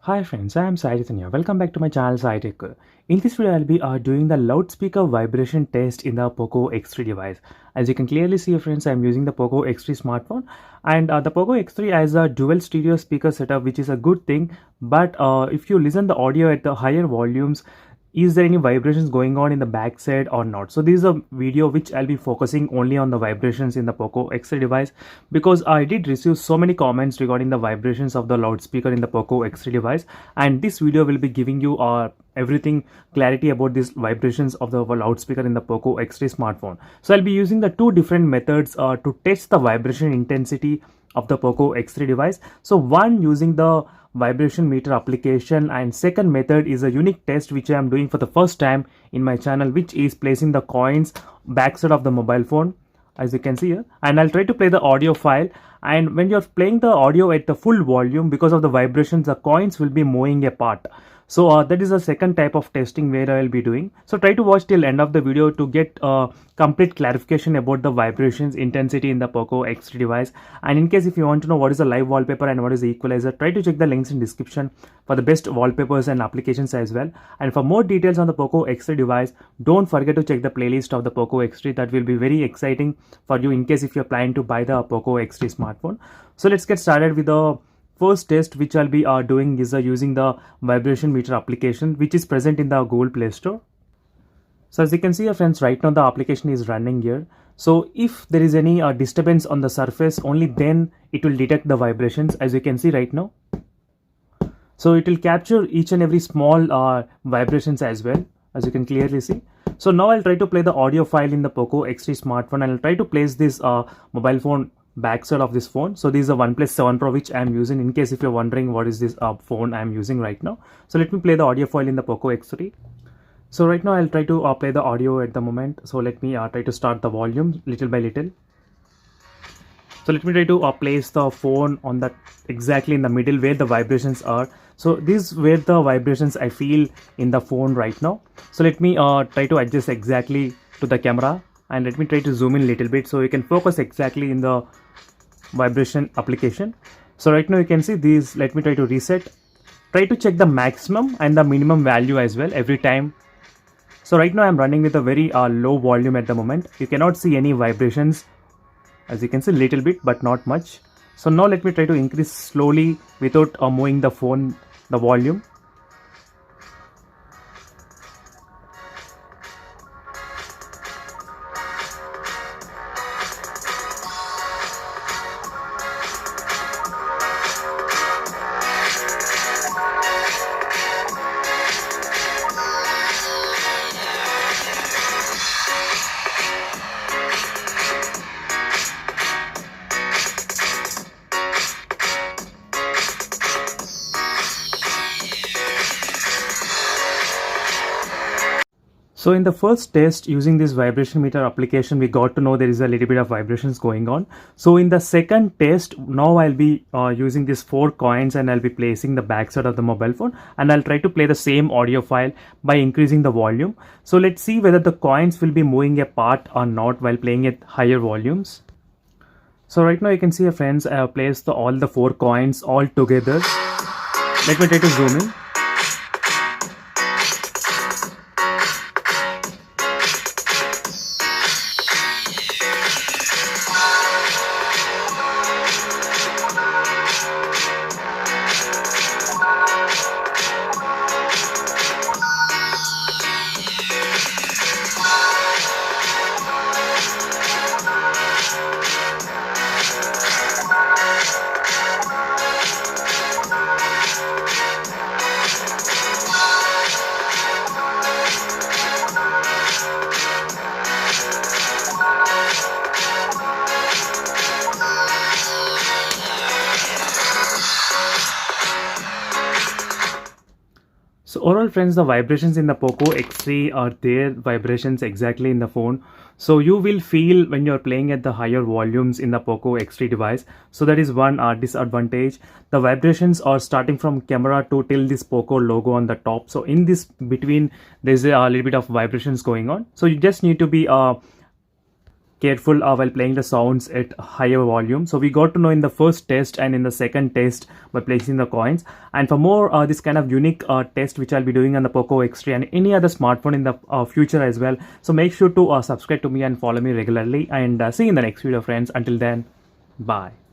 Hi friends, I am Sai Chaitanya. Welcome back to my channel Sai Tech. In this video, I'll be doing the loudspeaker vibration test in the POCO X3 device. As you can clearly see, friends, I'm using the POCO X3 smartphone, and the POCO X3 has a dual stereo speaker setup, which is a good thing. But if you listen the audio at the higher volumes, is there any vibrations going on in the backside or not? So this is a video which I'll be focusing only on the vibrations in the POCO X3 device, because I did receive so many comments regarding the vibrations of the loudspeaker in the POCO X3 device, and this video will be giving you everything clarity about these vibrations of the loudspeaker in the POCO X3 smartphone. So I'll be using the two different methods to test the vibration intensity of the POCO X3 device. So one using the vibration meter application, and second method is a unique test which I am doing for the first time in my channel, which is placing the coins backside of the mobile phone, as you can see here, and I'll try to play the audio file. And when you're playing the audio at the full volume, because of the vibrations, the coins will be moving apart. So that is the second type of testing where I will be doing. So try to watch till end of the video to get complete clarification about the vibrations intensity in the POCO X3 device. And in case if you want to know what is the live wallpaper and what is the equalizer, try to check the links in description for the best wallpapers and applications as well. And for more details on the POCO X3 device, don't forget to check the playlist of the POCO X3. That will be very exciting for you in case if you're planning to buy the POCO X3 smartphone. So let's get started with the first test which I'll be doing is using the vibration meter application, which is present in the Google Play Store. So as you can see, friends, right now the application is running here. So if there is any disturbance on the surface, only then it will detect the vibrations, as you can see right now. So it will capture each and every small vibrations as well, as you can clearly see. So now I'll try to play the audio file in the POCO X3 smartphone, and I'll try to place this mobile phone backside of this phone. So this is a OnePlus 7 Pro which I am using, in case if you're wondering what is this phone I am using right now. So let me play the audio file in the POCO X3. So right now I'll try to play the audio at the moment. So let me try to start the volume little by little. So let me try to place the phone on the exactly in the middle where the vibrations are. So this is where the vibrations I feel in the phone right now. So let me try to adjust exactly to the camera, and let me try to zoom in a little bit so you can focus exactly in the vibration application. So right now you can see these. Let me try to reset. Try to check the maximum and the minimum value as well every time. So right now I'm running with a very low volume at the moment. You cannot see any vibrations, as you can see, little bit but not much. So now let me try to increase slowly without moving the phone, the volume. So in the first test using this vibration meter application, we got to know there is a little bit of vibrations going on. So in the second test, now I'll be using these 4 coins, and I'll be placing the backside of the mobile phone, and I'll try to play the same audio file by increasing the volume. So let's see whether the coins will be moving apart or not while playing at higher volumes. So right now you can see, friends, I have placed all the 4 coins all together. Let me try to zoom in. So overall, friends, the vibrations in the POCO X3 are there vibrations exactly in the phone. So you will feel when you're playing at the higher volumes in the POCO X3 device. So that is one disadvantage. The vibrations are starting from camera to till this POCO logo on the top. So in this between, there's a little bit of vibrations going on. So you just need to be careful while playing the sounds at higher volume. So we got to know in the first test and in the second test by placing the coins. And for more this kind of unique test which I'll be doing on the POCO X3 and any other smartphone in the future as well. So make sure to subscribe to me and follow me regularly, and see you in the next video, friends. Until then, bye.